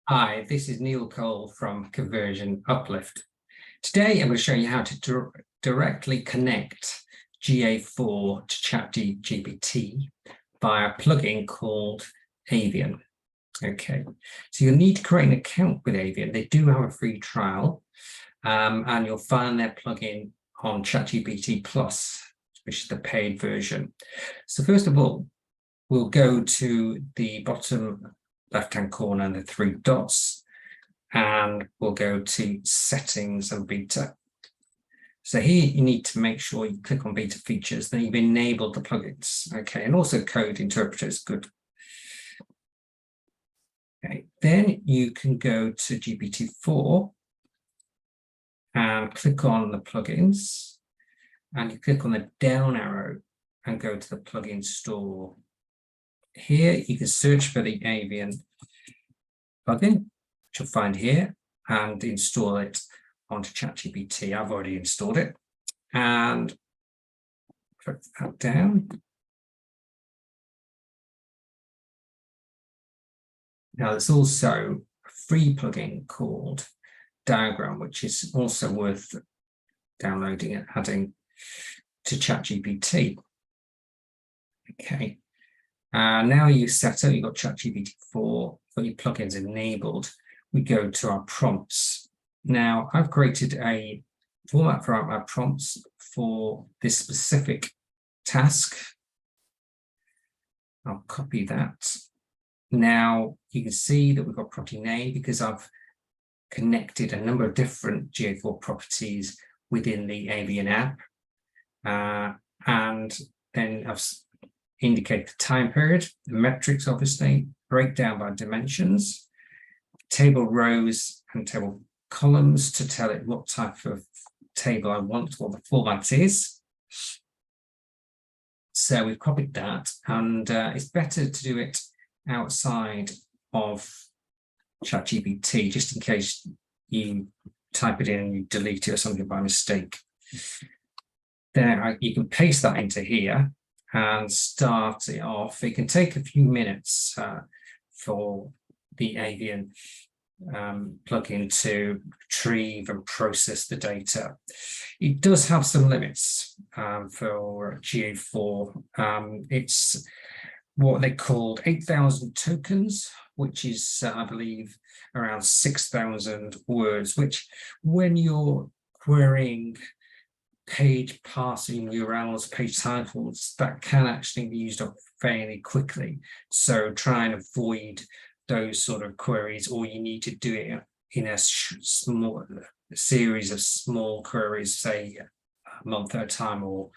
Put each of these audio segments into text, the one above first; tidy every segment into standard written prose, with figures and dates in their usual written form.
Hi, this is Neil Cole from Conversion Uplift. Today I'm going to show you how to directly connect GA4 to ChatGPT via a plugin called Avian. Okay, so you'll need to create an account with Avian. They do have a free trial, and you'll find their plugin on ChatGPT Plus, which is the paid version. So first of all, we'll go to the bottom left-hand corner and the three dots, and we'll go to settings and beta. So here you need to make sure you click on beta features, then you've enabled the plugins, okay, and also code interpreters, good. Okay, then you can go to GPT-4 and click on the plugins, and you click on the down arrow and go to the plugin store. Here you can search for the Avian plugin, which you'll find here, and install it onto ChatGPT. I've already installed it, and put that down. Now there's also a free plugin called Diagram, which is also worth downloading and adding to ChatGPT. Okay. Now you've set up, you've got ChatGPT-4, got your plugins enabled. We go to our prompts. Now I've created a format for our prompts for this specific task. I'll copy that. Now you can see that we've got property name because I've connected a number of different GA4 properties within the Avian app. And then I've indicate the time period, the metrics, obviously, breakdown by dimensions, table rows and table columns to tell it what type of table I want, what the format is. So we've copied that, and it's better to do it outside of ChatGPT, just in case you type it in and you delete it or something by mistake. Then you can paste that into here and start it off. It can take a few minutes for the Avian plugin to retrieve and process the data. It does have some limits for GA4. It's what they called 8,000 tokens, which is, I believe, around 6,000 words, which when you're querying page parsing URLs, page titles, that can actually be used up fairly quickly. So try and avoid those sort of queries, or you need to do it in a small series of small queries, say a month at a time or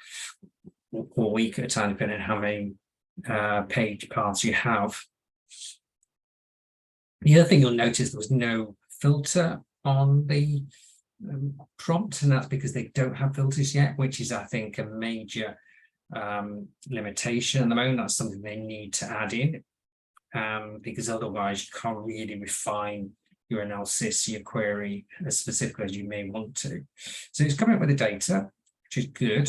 a week at a time, depending on how many page paths you have. The other thing you'll notice, there was no filter on the prompt, and that's because they don't have filters yet, which is, I think, a major limitation at the moment. That's something they need to add in, because otherwise you can't really refine your analysis, your query as specifically as you may want to. So it's coming up with the data, which is good.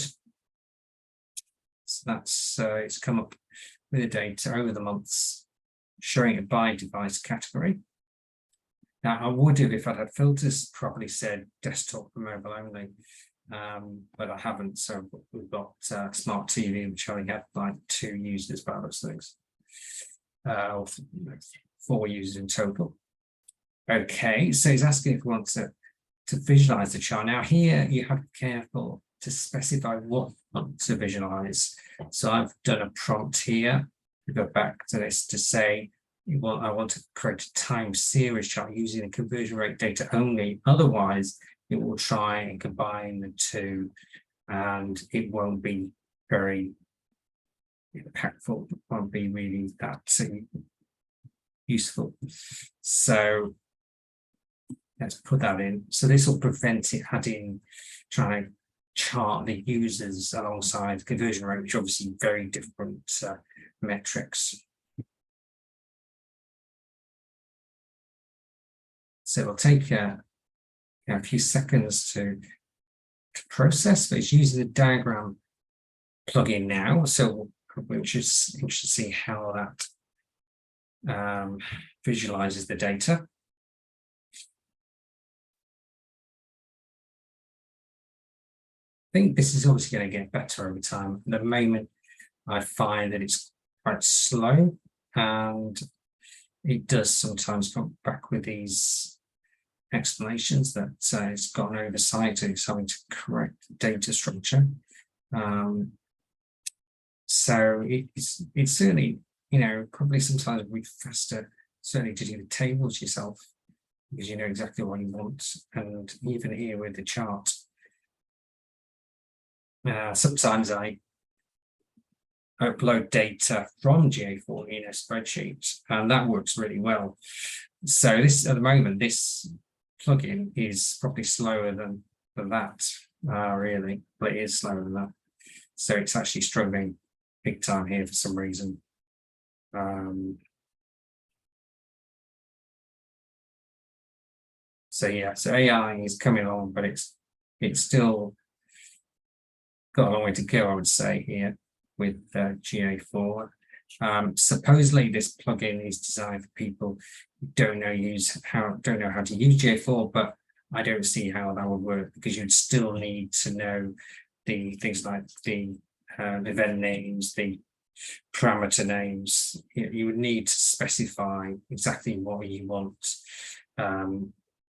So that's it's come up with the data over the months, showing it by device category. Now, I would have, if I'd had filters, probably said desktop and mobile only, but I haven't. So we've got smart TV, which only had like 2 users by those things, or 4 users in total. Okay, so he's asking if we want to visualize the chart. Now here you have to be careful to specify what you want to visualize. So I've done a prompt here. We go back to this to say, well, I want to create a time series chart using the conversion rate data only. Otherwise, it will try and combine the two, and it won't be very impactful. It won't be really that useful. So let's put that in. So this will prevent it trying to chart the users alongside conversion rate, which obviously very different metrics. So it'll take a few seconds to process, but it's using the diagram plugin now. So we're just interested to see how that visualizes the data. think this is obviously going to get better over time. At the moment, I find that it's quite slow, and it does sometimes come back with these explanations that it's got an oversight and it's having to correct the data structure. So it's certainly, probably sometimes we faster, certainly to do the tables yourself, because you know exactly what you want. And even here with the chart, sometimes I upload data from GA4 in a spreadsheet, and that works really well. So this, at the moment, this plugin is probably slower than that, really, but it is slower than that. So it's actually struggling big time here for some reason. So yeah, so AI is coming along, but it's still got a long way to go, I would say, here with GA4. Supposedly this plugin is designed for people who don't know how to use GA4, but I don't see how that would work, because you'd still need to know the things like the event names, the parameter names. You would need to specify exactly what you want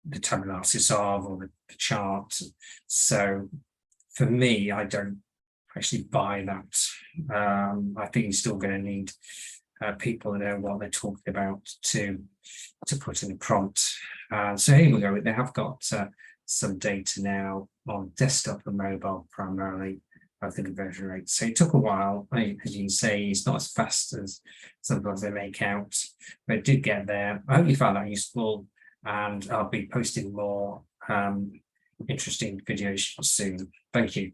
the tab analysis of, or the chart. So for me, I don't actually buy that. I think you're still going to need people who know what they're talking about to put in a prompt. So here we go. They have got some data now on desktop and mobile primarily of the conversion rate. So it took a while. As you can see, it's not as fast as sometimes they make out, but it did get there. I hope you found that useful, and I'll be posting more interesting videos soon. Thank you.